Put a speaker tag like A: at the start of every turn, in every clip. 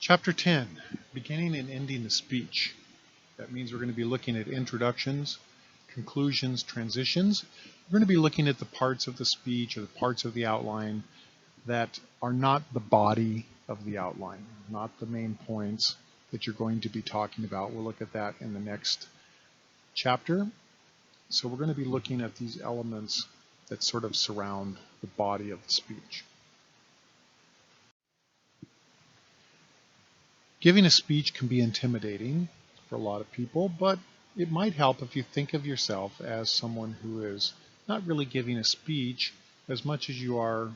A: Chapter 10, Beginning and Ending the Speech. That means we're going to be looking at introductions, conclusions, transitions. We're going to be looking at the parts of the speech or the parts of the outline that are not the body of the outline, not the main points that you're going to be talking about. We'll look at that in the next chapter. So we're going to be looking at these elements that sort of surround the body of the speech. Giving a speech can be intimidating for a lot of people, but it might help if you think of yourself as someone who is not really giving a speech as much as you are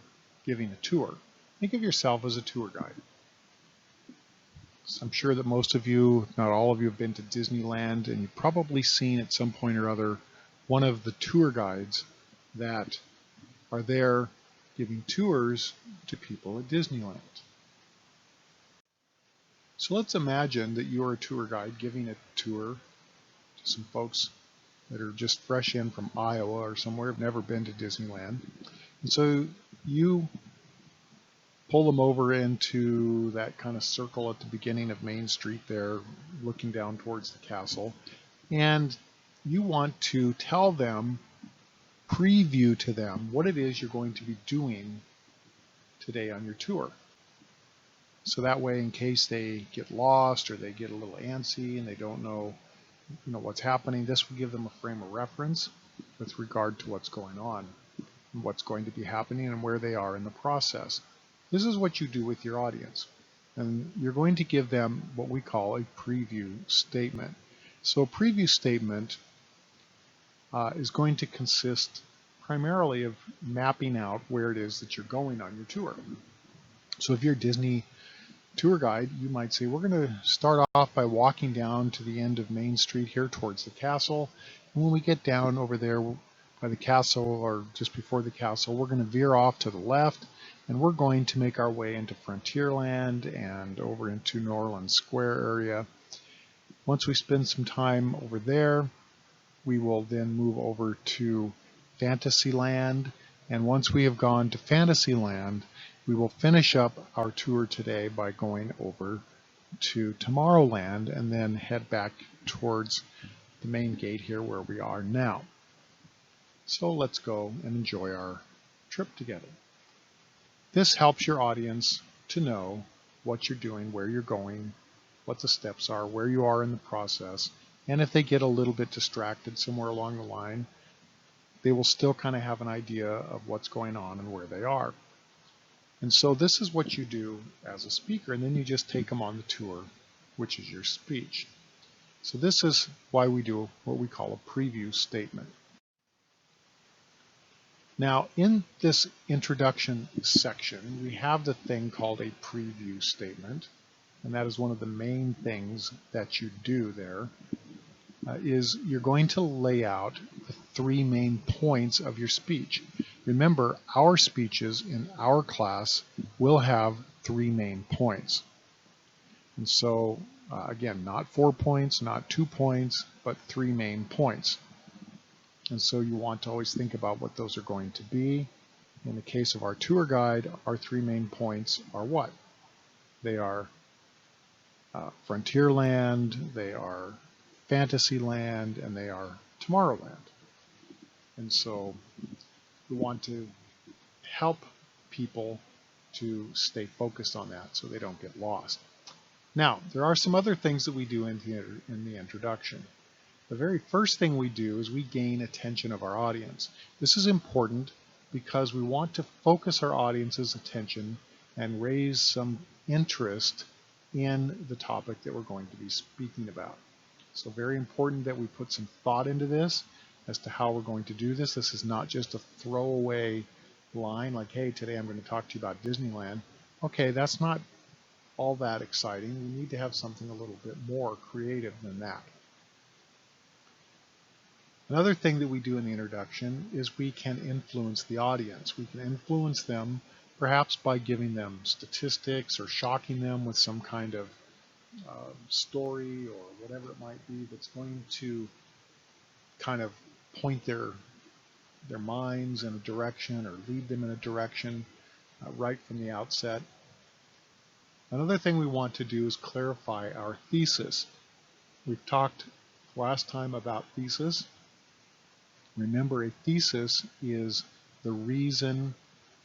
A: giving a tour. Think of yourself as a tour guide. So I'm sure that most of you, if not all of you, have been to Disneyland, and you've probably seen at some point or other one of the tour guides that are there giving tours to people at Disneyland. So let's imagine that you're a tour guide giving a tour to some folks that are just fresh in from Iowa or somewhere, have never been to Disneyland. And so you pull them over into that kind of circle at the beginning of Main Street there, looking down towards the castle. And you want to tell them, preview to them what it is you're going to be doing today on your tour. So that way, in case they get lost or they get a little antsy and they don't know, what's happening, this will give them a frame of reference with regard to what's going on, and what's going to be happening, and where they are in the process. This is what you do with your audience, and you're going to give them what we call a preview statement. So a preview statement is going to consist primarily of mapping out where it is that you're going on your tour. So if you're a Disney tour guide, you might say, we're going to start off by walking down to the end of Main Street here towards the castle. And when we get down over there by the castle, or just before the castle, we're going to veer off to the left, and we're going to make our way into Frontierland and over into New Orleans Square area. Once we spend some time over there, we will then move over to Fantasyland. And once we have gone to Fantasyland, we will finish up our tour today by going over to Tomorrowland and then head back towards the main gate here where we are now. So let's go and enjoy our trip together. This helps your audience to know what you're doing, where you're going, what the steps are, where you are in the process, and if they get a little bit distracted somewhere along the line, they will still kind of have an idea of what's going on and where they are. And so this is what you do as a speaker, and then you just take them on the tour, which is your speech. So this is why we do what we call a preview statement. Now, in this introduction section, we have the thing called a preview statement, and that is one of the main things that you do there, is you're going to lay out the three main points of your speech. Remember, our speeches in our class will have three main points. And so, again, not 4 points, not 2 points, but three main points. And so you want to always think about what those are going to be. In the case of our tour guide, our three main points are what? They are Frontierland, they are Fantasyland, and they are Tomorrowland. And so we want to help people to stay focused on that so they don't get lost. Now, there are some other things that we do in the introduction. The very first thing we do is we gain attention of our audience. This is important because we want to focus our audience's attention and raise some interest in the topic that we're going to be speaking about. So very important that we put some thought into this as to how we're going to do this. This is not just a throwaway line like, hey, today I'm going to talk to you about Disneyland. Okay, that's not all that exciting. We need to have something a little bit more creative than that. Another thing that we do in the introduction is we can influence the audience. We can influence them perhaps by giving them statistics or shocking them with some kind of story or whatever it might be that's going to kind of point their minds in a direction or lead them in a direction right from the outset. Another thing we want to do is clarify our thesis. We've talked last time about thesis. Remember, a thesis is the reason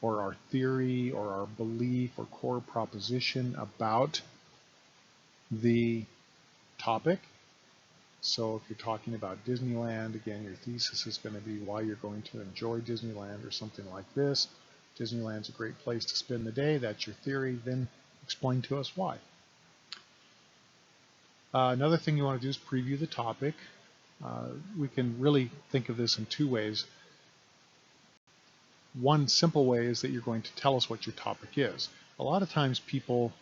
A: or our theory or our belief or core proposition about the topic. So if you're talking about Disneyland, again, your thesis is going to be why you're going to enjoy Disneyland or something like this. Disneyland's a great place to spend the day. That's your theory. Then explain to us why. Another thing you want to do is preview the topic. We can really think of this in two ways. One simple way is that you're going to tell us what your topic is. A lot of times people,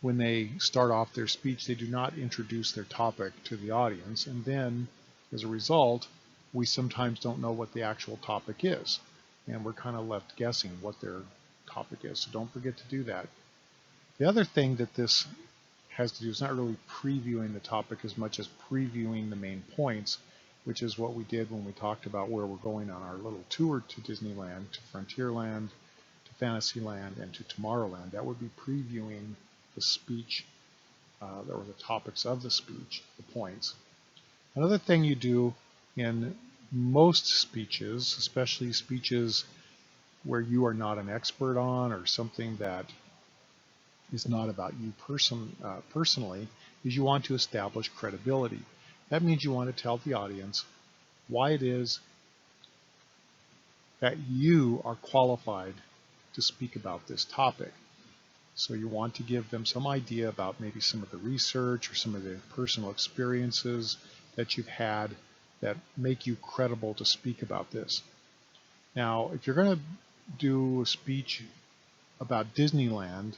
A: when they start off their speech, they do not introduce their topic to the audience, and then as a result, we sometimes don't know what the actual topic is, and we're kind of left guessing what their topic is. So don't forget to do that. The other thing that this has to do is not really previewing the topic as much as previewing the main points, which is what we did when we talked about where we're going on our little tour to Disneyland, to Frontierland, to Fantasyland, and to Tomorrowland. That would be previewing the speech, or the topics of the speech, the points. Another thing you do in most speeches, especially speeches where you are not an expert on or something that is not about you personally, is you want to establish credibility. That means you want to tell the audience why it is that you are qualified to speak about this topic. So you want to give them some idea about maybe some of the research or some of the personal experiences that you've had that make you credible to speak about this. Now, if you're going to do a speech about Disneyland,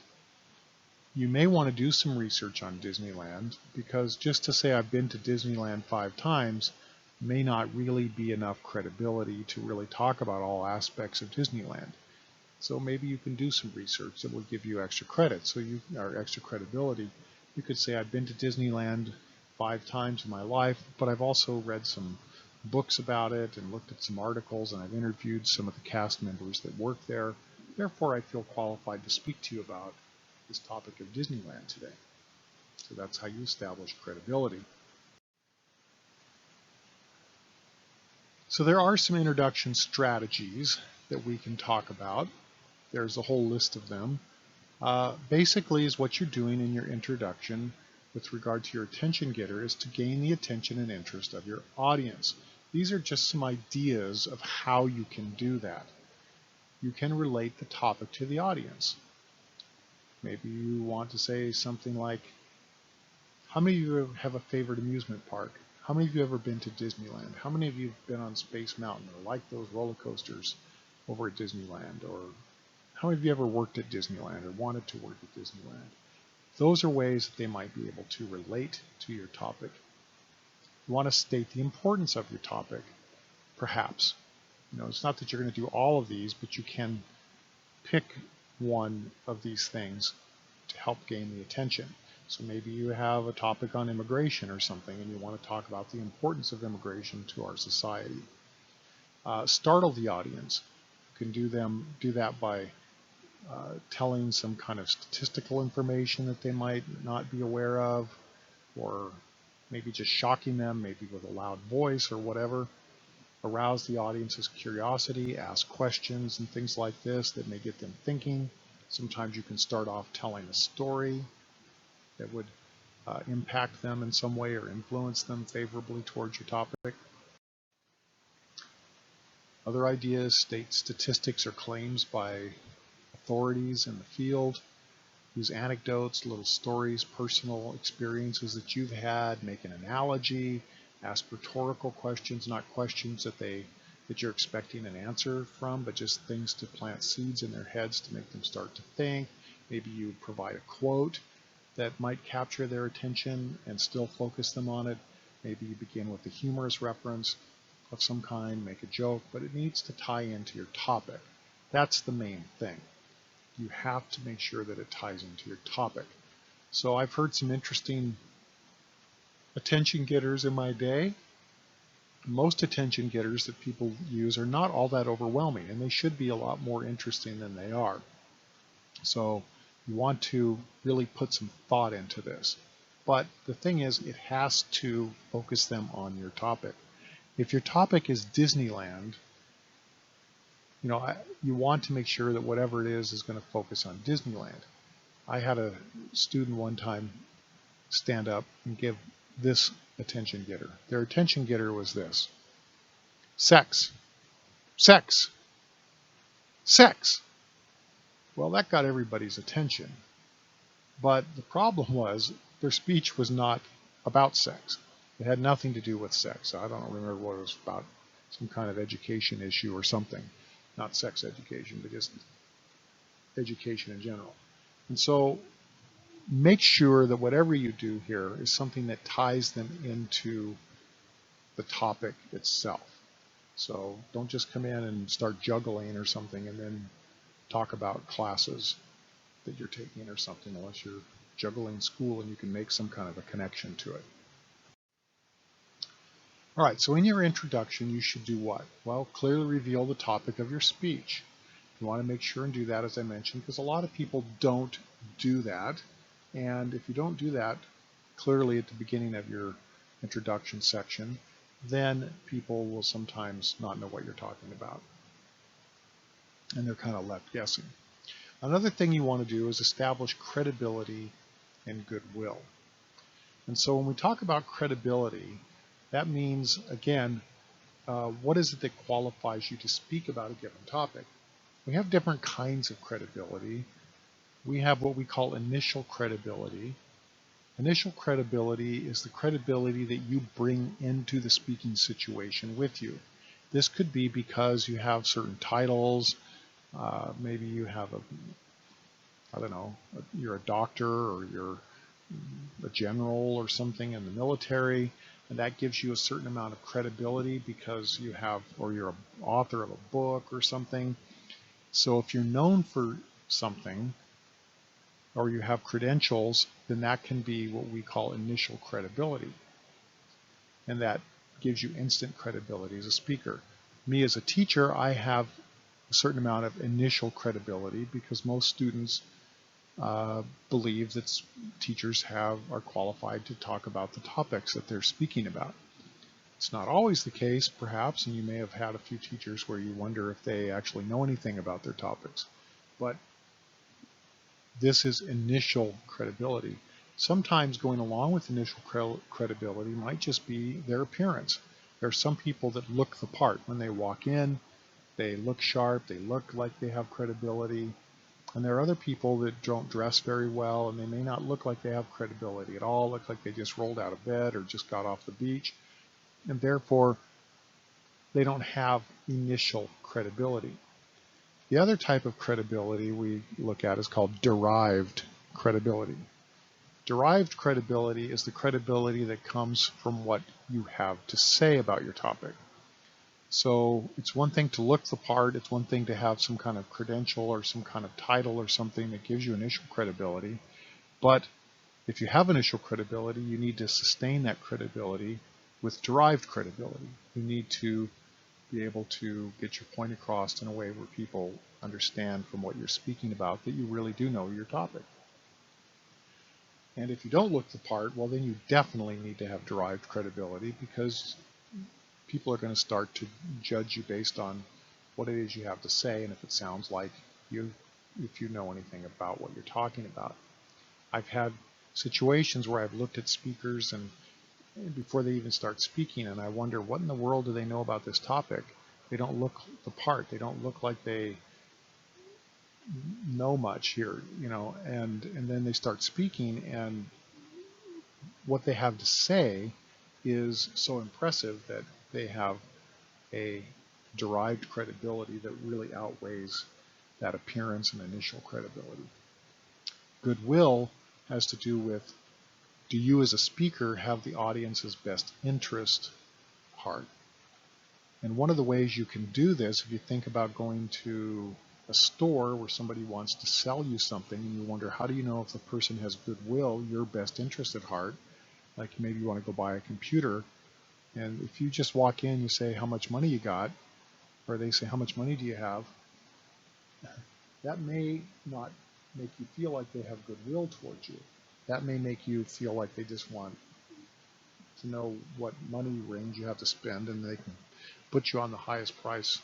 A: you may want to do some research on Disneyland, because just to say I've been to Disneyland 5 times may not really be enough credibility to really talk about all aspects of Disneyland. So maybe you can do some research that will give you extra credit, or extra credibility. You could say I've been to Disneyland 5 times in my life, but I've also read some books about it and looked at some articles, and I've interviewed some of the cast members that work there. Therefore, I feel qualified to speak to you about this topic of Disneyland today. So that's how you establish credibility. So there are some introduction strategies that we can talk about. There's a whole list of them. Basically, is what you're doing in your introduction with regard to your attention getter is to gain the attention and interest of your audience. These are just some ideas of how you can do that. You can relate the topic to the audience. Maybe you want to say something like, how many of you have a favorite amusement park? How many of you have ever been to Disneyland? How many of you have been on Space Mountain or like those roller coasters over at Disneyland? Or how many of you ever worked at Disneyland or wanted to work at Disneyland? Those are ways that they might be able to relate to your topic. You want to state the importance of your topic, perhaps. It's not that you're going to do all of these, but you can pick one of these things to help gain the attention. So maybe you have a topic on immigration or something, and you want to talk about the importance of immigration to our society. Startle the audience. You can do that by telling some kind of statistical information that they might not be aware of, or maybe just shocking them, maybe with a loud voice or whatever. Arouse the audience's curiosity, ask questions and things like this that may get them thinking. Sometimes you can start off telling a story that would impact them in some way or influence them favorably towards your topic. Other ideas state statistics or claims by authorities in the field. Use anecdotes, little stories, personal experiences that you've had. Make an analogy. Ask rhetorical questions, not questions that you're expecting an answer from, but just things to plant seeds in their heads to make them start to think. Maybe you provide a quote that might capture their attention and still focus them on it. Maybe you begin with a humorous reference of some kind, make a joke, but it needs to tie into your topic. That's the main thing. You have to make sure that it ties into your topic. So I've heard some interesting attention getters in my day. Most attention getters that people use are not all that overwhelming, and they should be a lot more interesting than they are. So You want to really put some thought into this. But the thing is, it has to focus them on your topic. If your topic is Disneyland, you want to make sure that whatever it is going to focus on Disneyland. I had a student one time stand up and give this attention getter. Their attention getter was this: sex, sex, sex. Well, that got everybody's attention. But the problem was their speech was not about sex. It had nothing to do with sex. I don't remember what it was about, some kind of education issue or something. Not sex education, but just education in general. And so make sure that whatever you do here is something that ties them into the topic itself. So don't just come in and start juggling or something and then talk about classes that you're taking or something, unless you're juggling school and you can make some kind of a connection to it. All right, so in your introduction, you should do what? Well, clearly reveal the topic of your speech. You want to make sure and do that, as I mentioned, because a lot of people don't do that. And if you don't do that clearly at the beginning of your introduction section, then people will sometimes not know what you're talking about. And they're kind of left guessing. Another thing you want to do is establish credibility and goodwill. And so when we talk about credibility, that means, again, what is it that qualifies you to speak about a given topic? We have different kinds of credibility. We have what we call initial credibility. Initial credibility is the credibility that you bring into the speaking situation with you. This could be because you have certain titles. Maybe you have I don't know, you're a doctor or you're a general or something in the military, and that gives you a certain amount of credibility because you have, or you're an author of a book or something. So if you're known for something or you have credentials, then that can be what we call initial credibility. And that gives you instant credibility as a speaker. Me as a teacher, I have a certain amount of initial credibility because most students believe that teachers are qualified to talk about the topics that they're speaking about. It's not always the case, perhaps, and you may have had a few teachers where you wonder if they actually know anything about their topics. But this is initial credibility. Sometimes going along with initial credibility might just be their appearance. There are some people that look the part. When they walk in, they look sharp, they look like they have credibility. And there are other people that don't dress very well, and they may not look like they have credibility at all, look like they just rolled out of bed or just got off the beach, and therefore they don't have initial credibility. The other type of credibility we look at is called derived credibility. Derived credibility is the credibility that comes from what you have to say about your topic. So it's one thing to look the part, it's one thing to have some kind of credential or some kind of title or something that gives you initial credibility. But if you have initial credibility, you need to sustain that credibility with derived credibility. You need to be able to get your point across in a way where people understand from what you're speaking about that you really do know your topic. And if you don't look the part, well, then you definitely need to have derived credibility because people are going to start to judge you based on what it is you have to say and if it sounds like if you know anything about what you're talking about. I've had situations where I've looked at speakers and before they even start speaking, and I wonder what in the world do they know about this topic. They don't look the part. They don't look like they know much here, and then they start speaking, and what they have to say is so impressive that they have a derived credibility that really outweighs that appearance and initial credibility. Goodwill has to do with, do you as a speaker have the audience's best interest at heart? And one of the ways you can do this, if you think about going to a store where somebody wants to sell you something and you wonder, how do you know if the person has goodwill, your best interest at heart? Like maybe you want to go buy a computer, and if you just walk in, you say how much money you got, or they say how much money do you have, that may not make you feel like they have goodwill towards you. That may make you feel like they just want to know what money range you have to spend, and they can put you on the highest price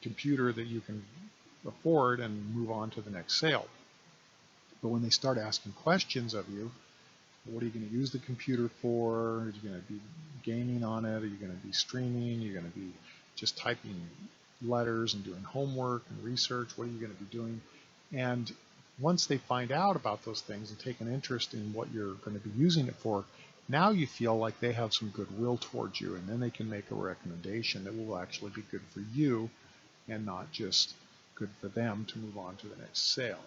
A: computer that you can afford and move on to the next sale. But when they start asking questions of you, what are you going to use the computer for? Are you going to be gaming on it? Are you going to be streaming? Are you going to be just typing letters and doing homework and research? What are you going to be doing? And once they find out about those things and take an interest in what you're going to be using it for, now you feel like they have some goodwill towards you, and then they can make a recommendation that will actually be good for you and not just good for them to move on to the next sale.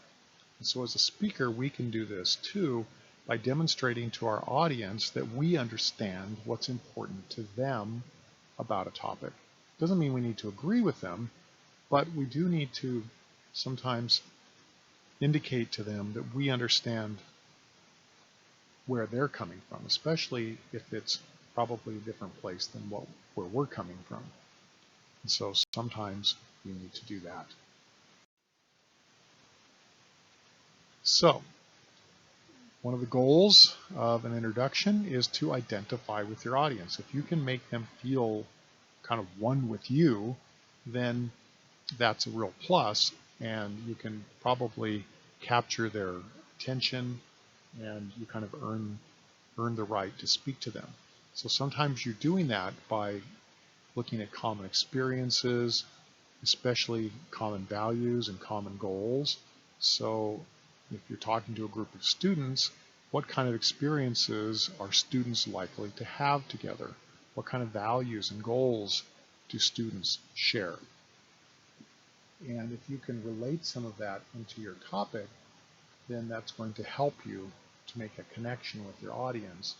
A: And so as a speaker, we can do this too by demonstrating to our audience that we understand what's important to them about a topic. Doesn't mean we need to agree with them, but we do need to sometimes indicate to them that we understand where they're coming from, especially if it's probably a different place than where we're coming from. And so sometimes we need to do that. So one of the goals of an introduction is to identify with your audience. If you can make them feel kind of one with you, then that's a real plus, and you can probably capture their attention, and you kind of earn the right to speak to them. So sometimes you're doing that by looking at common experiences, especially common values and common goals. So if you're talking to a group of students, what kind of experiences are students likely to have together? What kind of values and goals do students share? And if you can relate some of that into your topic, then that's going to help you to make a connection with your audience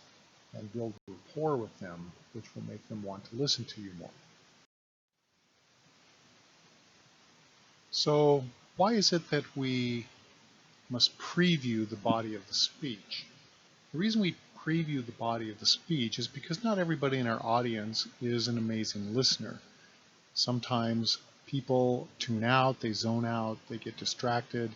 A: and build rapport with them, which will make them want to listen to you more. So why is it that we must preview the body of the speech? The reason we preview the body of the speech is because not everybody in our audience is an amazing listener. Sometimes people tune out, they zone out, they get distracted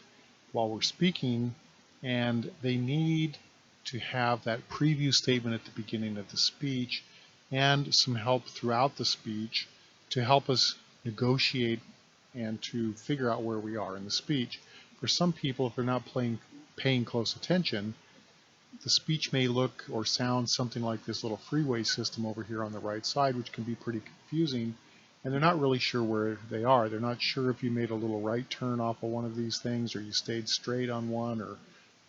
A: while we're speaking, and they need to have that preview statement at the beginning of the speech and some help throughout the speech to help us negotiate and to figure out where we are in the speech. For some people, if they're not paying close attention, the speech may look or sound something like this little freeway system over here on the right side, which can be pretty confusing, and they're not really sure where they are. They're not sure if you made a little right turn off of one of these things, or you stayed straight on one, or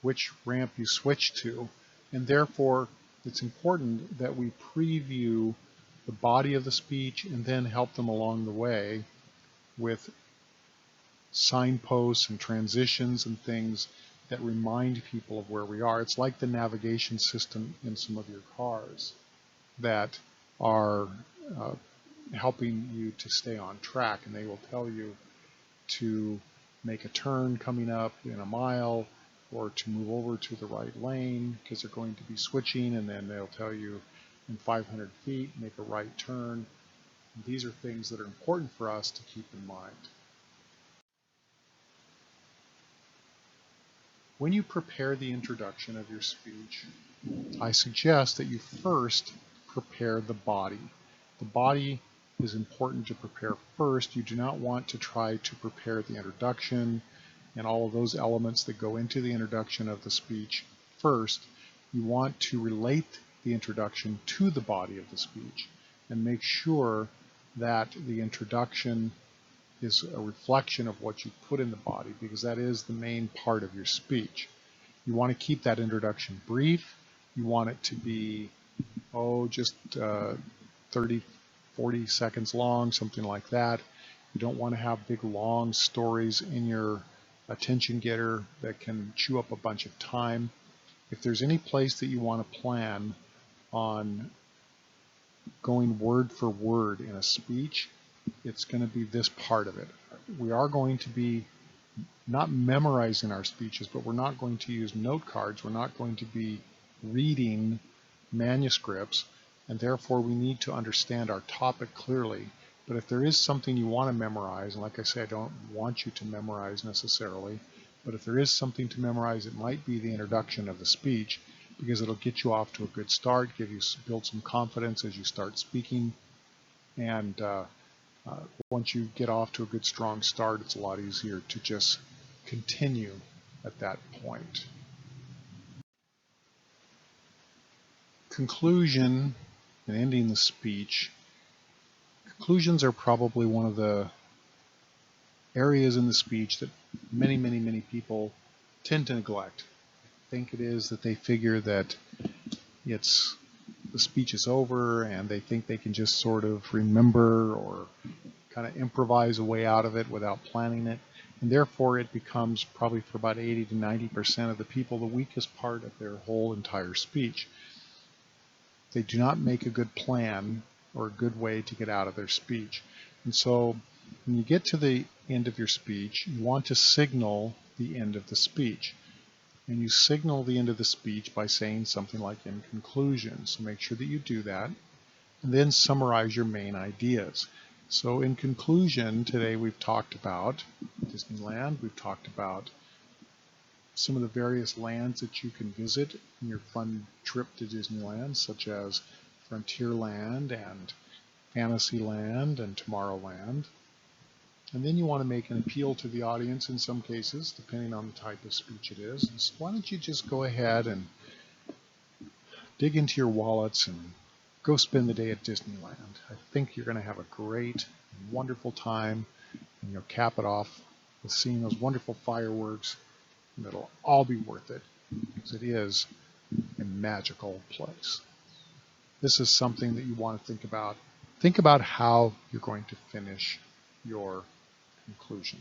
A: which ramp you switched to. And therefore, it's important that we preview the body of the speech and then help them along the way with signposts and transitions and things that remind people of where we are. It's like the navigation system in some of your cars that are helping you to stay on track, and they will tell you to make a turn coming up in a mile or to move over to the right lane because they're going to be switching, and then they'll tell you in 500 feet make a right turn. And these are things that are important for us to keep in mind. When you prepare the introduction of your speech, I suggest that you first prepare the body. The body is important to prepare first. You do not want to try to prepare the introduction and all of those elements that go into the introduction of the speech first. You want to relate the introduction to the body of the speech and make sure that the introduction is a reflection of what you put in the body, because that is the main part of your speech. You want to keep that introduction brief. You want it to be, just 30, 40 seconds long, something like that. You don't want to have big long stories in your attention getter that can chew up a bunch of time. If there's any place that you want to plan on going word for word in a speech, it's going to be this part of it. We are going to be not memorizing our speeches, but we're not going to use note cards. We're not going to be reading manuscripts, and therefore we need to understand our topic clearly. But if there is something you want to memorize, and like I say, I don't want you to memorize necessarily, But if there is something to memorize, it might be the introduction of the speech, because it'll get you off to a good start, build some confidence as you start speaking, and once you get off to a good strong start, it's a lot easier to just continue at that point. Conclusion and ending the speech. Conclusions are probably one of the areas in the speech that many people tend to neglect. I think it is that they figure that the speech is over and they think they can just sort of remember or kind of improvise a way out of it without planning it, and therefore it becomes probably for about 80 to 90% of the people the weakest part of their whole entire speech. They do not make a good plan or a good way to get out of their speech. And so when you get to the end of your speech, you want to signal the end of the speech. And you signal the end of the speech by saying something like in conclusion. So make sure that you do that. And then summarize your main ideas. So in conclusion, today we've talked about Disneyland. We've talked about some of the various lands that you can visit in your fun trip to Disneyland, such as Frontierland and Fantasyland and Tomorrowland. And then you want to make an appeal to the audience in some cases, depending on the type of speech it is. And so why don't you just go ahead and dig into your wallets and go spend the day at Disneyland. I think you're going to have a great, wonderful time, and you'll cap it off with seeing those wonderful fireworks, and it'll all be worth it, because it is a magical place. This is something that you want to think about. Think about how you're going to finish your conclusion.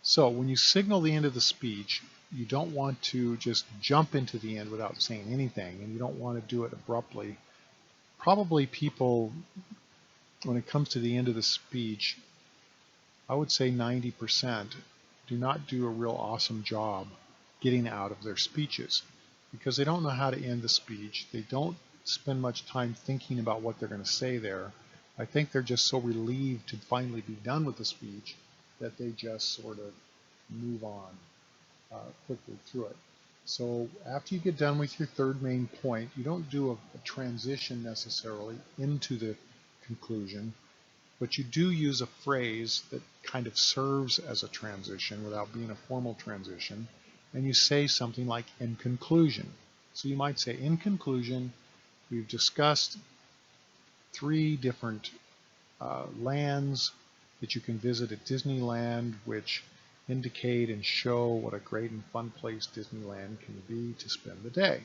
A: So when you signal the end of the speech, you don't want to just jump into the end without saying anything, and you don't want to do it abruptly. Probably people, when it comes to the end of the speech, I would say 90% do not do a real awesome job getting out of their speeches, because they don't know how to end the speech. They don't spend much time thinking about what they're going to say there. I think they're just so relieved to finally be done with the speech that they just sort of move on quickly through it. So after you get done with your third main point, you don't do a transition necessarily into the conclusion, but you do use a phrase that kind of serves as a transition without being a formal transition, and you say something like in conclusion. So you might say, in conclusion, we've discussed 3 different lands that you can visit at Disneyland, which indicate and show what a great and fun place Disneyland can be to spend the day.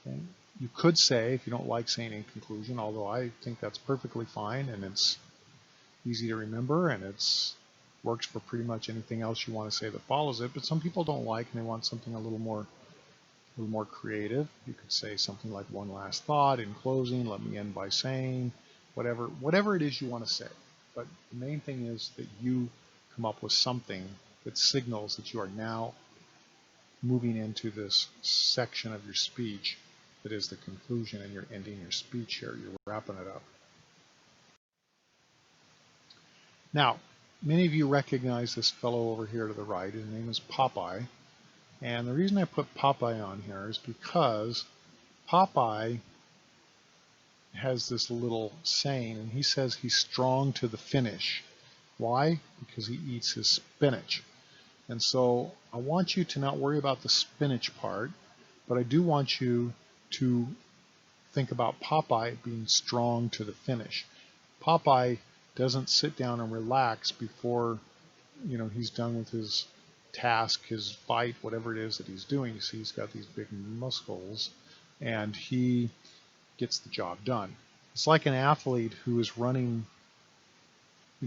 A: Okay. You could say, if you don't like saying in conclusion, although I think that's perfectly fine and it's easy to remember and it's works for pretty much anything else you want to say that follows it, but some people don't like and they want something a little more creative. You could say something like one last thought in closing, let me end by saying, whatever it is you want to say. But the main thing is that you come up with something that signals that you are now moving into this section of your speech that is the conclusion, and you're ending your speech here. You're wrapping it up. Now, many of you recognize this fellow over here to the right. His name is Popeye. And the reason I put Popeye on here is because Popeye has this little saying, and he says he's strong to the finish. Why? Because he eats his spinach. And so I want you to not worry about the spinach part, but I do want you to think about Popeye being strong to the finish. Popeye doesn't sit down and relax before he's done with his task, his fight, whatever it is that he's doing. You see he's got these big muscles and he gets the job done. It's like an athlete who is running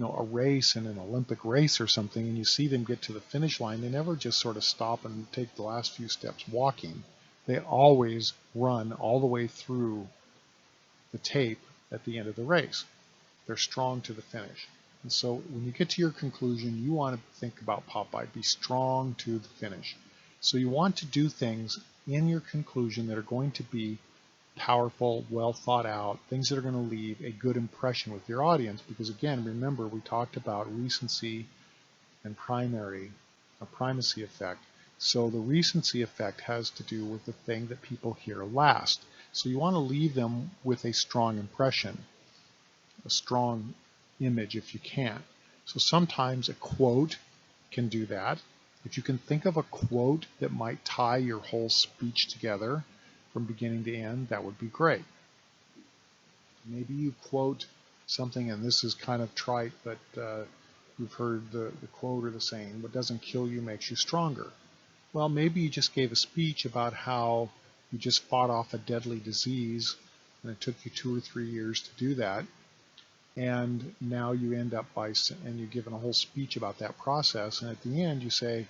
A: a race in an Olympic race or something, and you see them get to the finish line. They never just sort of stop and take the last few steps walking. They always run all the way through the tape at the end of the race. They're strong to the finish. And so when you get to your conclusion, you want to think about Popeye, be strong to the finish. So you want to do things in your conclusion that are going to be powerful, well thought out, things that are going to leave a good impression with your audience. Because again, remember, we talked about recency and primacy effect. So the recency effect has to do with the thing that people hear last. So you want to leave them with a strong impression, a strong image if you can. So sometimes a quote can do that. If you can think of a quote that might tie your whole speech together from beginning to end, that would be great. Maybe you quote something, and this is kind of trite, but you've heard the quote or the saying, what doesn't kill you makes you stronger. Well, maybe you just gave a speech about how you just fought off a deadly disease, and it took you 2 or 3 years to do that, and now you end up and you've given a whole speech about that process, and at the end you say,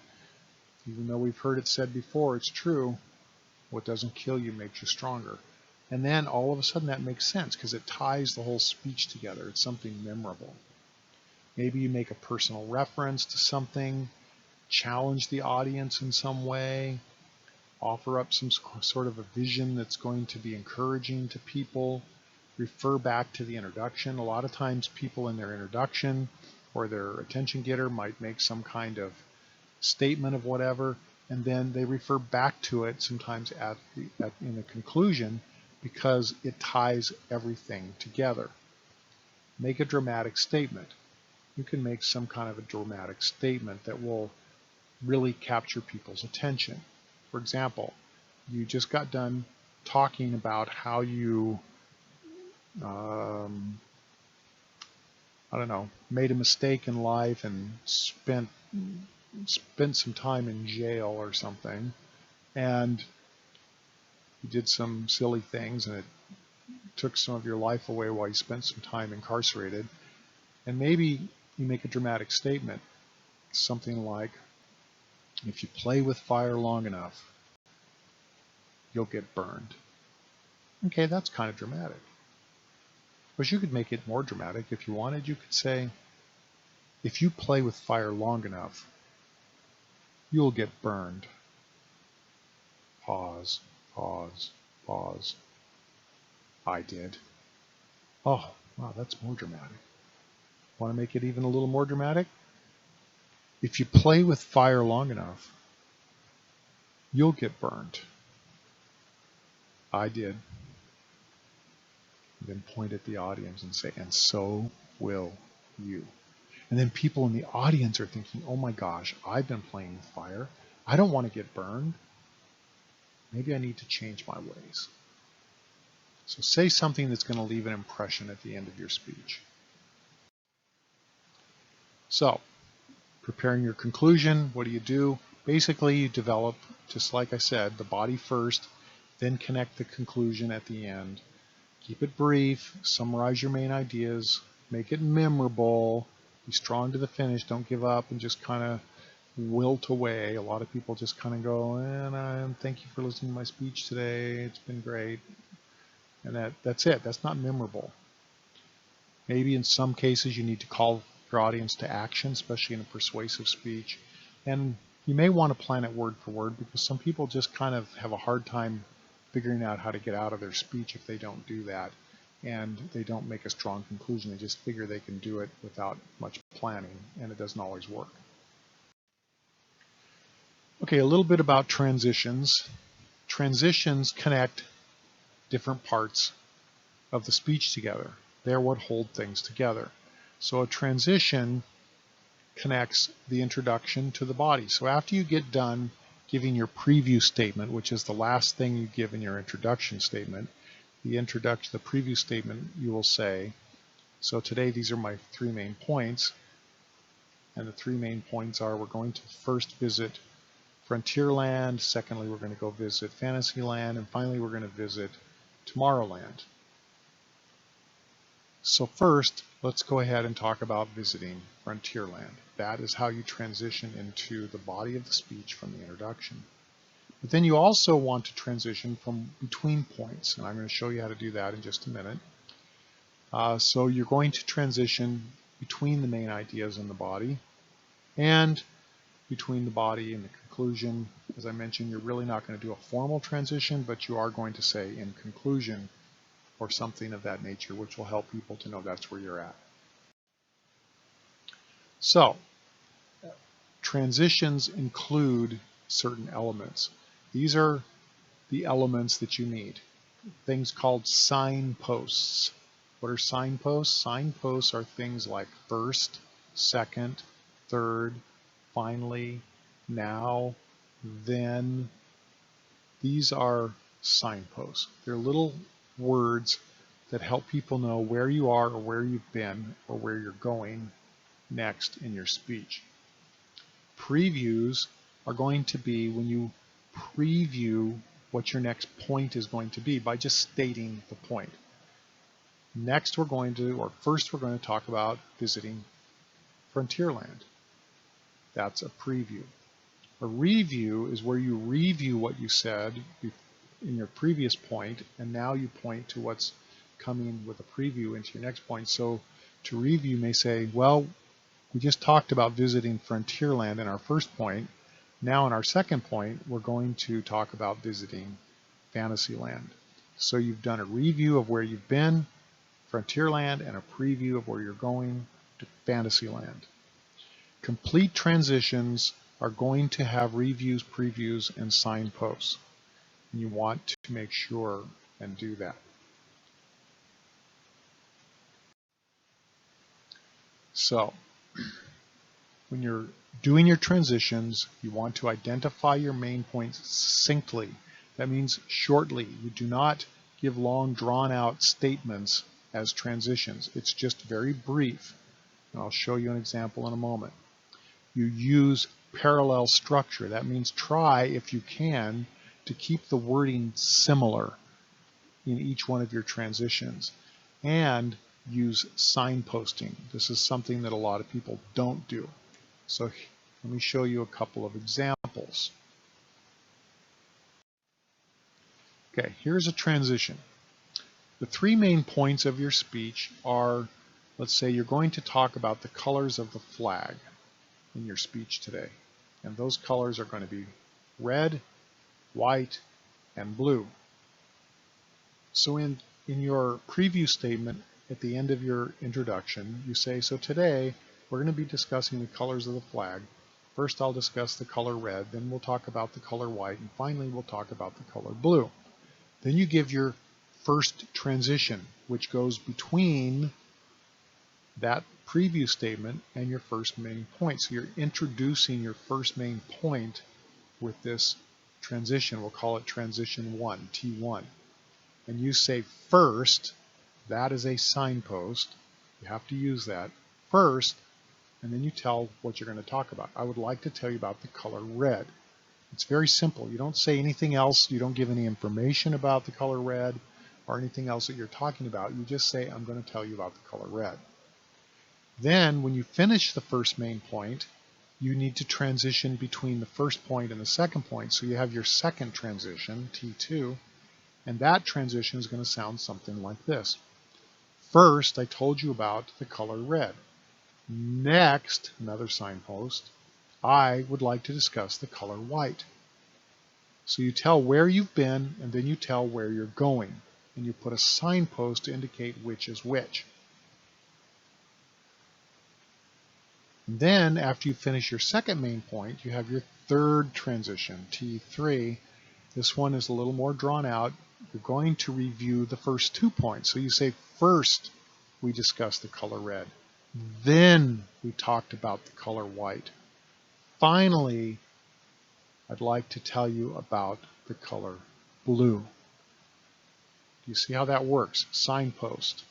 A: even though we've heard it said before, it's true, what doesn't kill you makes you stronger. And then all of a sudden that makes sense because it ties the whole speech together. It's something memorable. Maybe you make a personal reference to something, challenge the audience in some way, offer up some sort of a vision that's going to be encouraging to people, refer back to the introduction. A lot of times people in their introduction or their attention getter might make some kind of statement of whatever, and then they refer back to it sometimes in the conclusion because it ties everything together. Make a dramatic statement. You can make some kind of a dramatic statement that will really capture people's attention. For example, you just got done talking about how you made a mistake in life and spent some time in jail or something, and you did some silly things and it took some of your life away while you spent some time incarcerated. And maybe you make a dramatic statement, something like, if you play with fire long enough, you'll get burned. Okay, that's kind of dramatic. But you could make it more dramatic if you wanted. You could say, if you play with fire long enough, you'll get burned. Pause, pause, pause. I did. Oh, wow, that's more dramatic. Want to make it even a little more dramatic? If you play with fire long enough, you'll get burned. I did. And then point at the audience and say, and so will you. And then people in the audience are thinking, oh my gosh, I've been playing with fire. I don't want to get burned. Maybe I need to change my ways. So say something that's going to leave an impression at the end of your speech. So, preparing your conclusion, what do? Basically, you develop, just like I said, the body first, then connect the conclusion at the end. Keep it brief, summarize your main ideas, make it memorable, be strong to the finish, don't give up and just kind of wilt away. A lot of people just kind of go, and thank you for listening to my speech today, it's been great. And that's it, that's not memorable. Maybe in some cases you need to call your audience to action, especially in a persuasive speech. And you may want to plan it word for word because some people just kind of have a hard time figuring out how to get out of their speech if they don't do that. And they don't make a strong conclusion. They just figure they can do it without much planning, and it doesn't always work. Okay, a little bit about transitions. Transitions connect different parts of the speech together. They're what hold things together. So a transition connects the introduction to the body. So after you get done giving your preview statement, which is the last thing you give in your introduction statement, the preview statement, you will say, so today these are my 3 main points. And the 3 main points are, we're going to first visit Frontierland, secondly we're going to go visit Fantasyland, and finally we're going to visit Tomorrowland. So first, let's go ahead and talk about visiting Frontierland. That is how you transition into the body of the speech from the introduction. But then you also want to transition from between points, and I'm going to show you how to do that in just a minute. So you're going to transition between the main ideas in the body, and between the body and the conclusion. As I mentioned, you're really not going to do a formal transition, but you are going to say in conclusion or something of that nature, which will help people to know that's where you're at. So, transitions include certain elements. These are the elements that you need. Things called signposts. What are signposts? Signposts are things like first, second, third, finally, now, then. These are signposts. They're little words that help people know where you are or where you've been or where you're going next in your speech. Previews are going to be when you preview what your next point is going to be by just stating the point. Next first we're going to talk about visiting Frontierland. That's a preview. A review is where you review what you said in your previous point, and now you point to what's coming with a preview into your next point. So to review, you may say, well, we just talked about visiting Frontierland in our first point. Now in our second point, we're going to talk about visiting Fantasyland. So you've done a review of where you've been, Frontierland, and a preview of where you're going to Fantasyland. Complete transitions are going to have reviews, previews, and signposts. And you want to make sure and do that. So, when you're doing your transitions, you want to identify your main points succinctly. That means shortly. You do not give long, drawn-out statements as transitions. It's just very brief. And I'll show you an example in a moment. You use parallel structure. That means try, if you can, to keep the wording similar in each one of your transitions. And use signposting. This is something that a lot of people don't do. So let me show you a couple of examples. Okay, here's a transition. The three main points of your speech are, let's say you're going to talk about the colors of the flag in your speech today. And those colors are going to be red, white, and blue. So in your preview statement at the end of your introduction, you say, so today we're going to be discussing the colors of the flag. First I'll discuss the color red, then we'll talk about the color white, and finally we'll talk about the color blue. Then you give your first transition, which goes between that preview statement and your first main point. So you're introducing your first main point with this transition. We'll call it transition 1, T1. And you say first, that is a signpost. You have to use that first, and then you tell what you're going to talk about. I would like to tell you about the color red. It's very simple. You don't say anything else. You don't give any information about the color red or anything else that you're talking about. You just say, I'm going to tell you about the color red. Then when you finish the first main point, you need to transition between the first point and the second point. So you have your second transition, T2, and that transition is going to sound something like this. First, I told you about the color red. Next, another signpost, I would like to discuss the color white. So you tell where you've been, and then you tell where you're going. And you put a signpost to indicate which is which. And then, after you finish your second main point, you have your third transition, T3. This one is a little more drawn out. You're going to review the first 2 points. So you say, first, we discussed the color red. Then we talked about the color white. Finally, I'd like to tell you about the color blue. Do you see how that works? Signpost,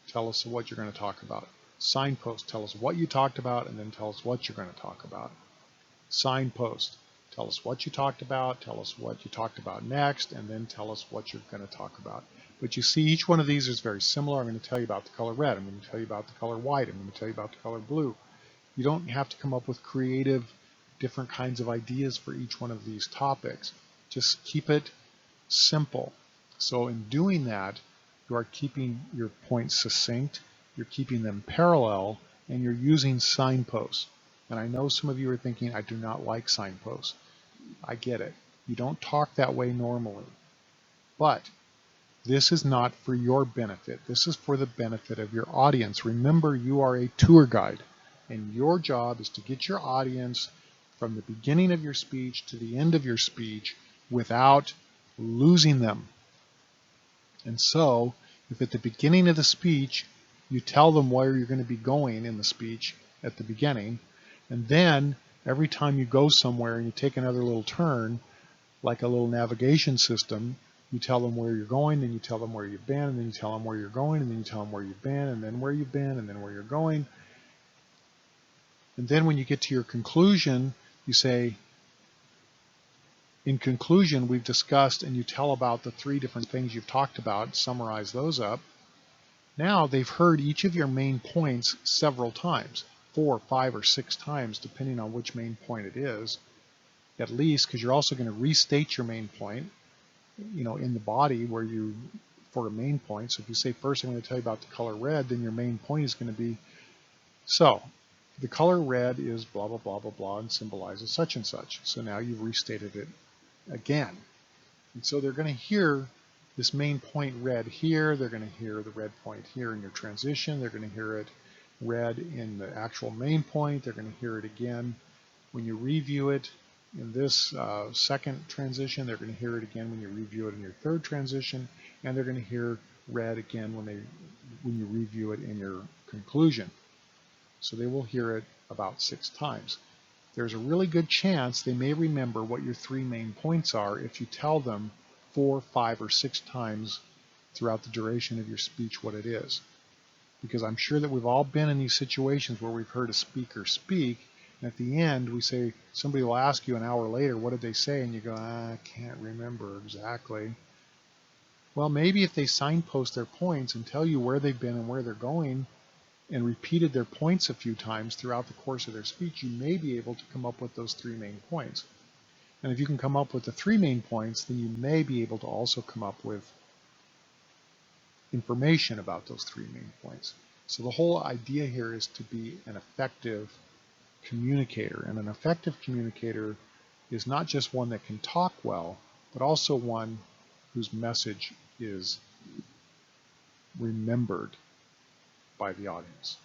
A: tell us what you're going to talk about. Signpost, tell us what you talked about, and then tell us what you're going to talk about. Signpost, tell us what you talked about, tell us what you talked about next, and then tell us what you're going to talk about. But you see, each one of these is very similar. I'm going to tell you about the color red. I'm going to tell you about the color white. I'm going to tell you about the color blue. You don't have to come up with creative, different kinds of ideas for each one of these topics. Just keep it simple. So in doing that, you are keeping your points succinct, you're keeping them parallel, and you're using signposts. And I know some of you are thinking, I do not like signposts. I get it. You don't talk that way normally. But this is not for your benefit. This is for the benefit of your audience. Remember, you are a tour guide, and your job is to get your audience from the beginning of your speech to the end of your speech without losing them. And so, if at the beginning of the speech you tell them where you're going to be going in the speech at the beginning, and then every time you go somewhere and you take another little turn, like a little navigation system, you tell them where you're going, then you tell them where you've been, and then you tell them where you're going, and then you tell them where you've been, and then where you've been, and then where you're going. And then when you get to your conclusion, you say, in conclusion, we've discussed, and you tell about the 3 different things you've talked about, summarize those up. Now they've heard each of your main points several times, 4, 5, or 6 times, depending on which main point it is, at least, because you're also going to restate your main point, in the body where you, for a main point. So if you say first I'm going to tell you about the color red, then your main point is going to be, so the color red is blah, blah, blah, blah, blah, and symbolizes such and such. So now you've restated it again. And so they're going to hear this main point red here. They're going to hear the red point here in your transition. They're going to hear it red in the actual main point. They're going to hear it again when you review it in this second transition. They're going to hear it again when you review it in your third transition, and they're going to hear red again when you review it in your conclusion. So they will hear it about 6 times. There's a really good chance they may remember what your 3 main points are if you tell them 4, 5, or 6 times throughout the duration of your speech what it is. Because I'm sure that we've all been in these situations where we've heard a speaker speak, and at the end we say, somebody will ask you an hour later, what did they say? And you go, I can't remember exactly. Well, maybe if they signpost their points and tell you where they've been and where they're going, and repeated their points a few times throughout the course of their speech, you may be able to come up with those 3 main points. And if you can come up with the 3 main points, then you may be able to also come up with information about those 3 main points. So the whole idea here is to be an effective communicator. And an effective communicator is not just one that can talk well, but also one whose message is remembered by the audience.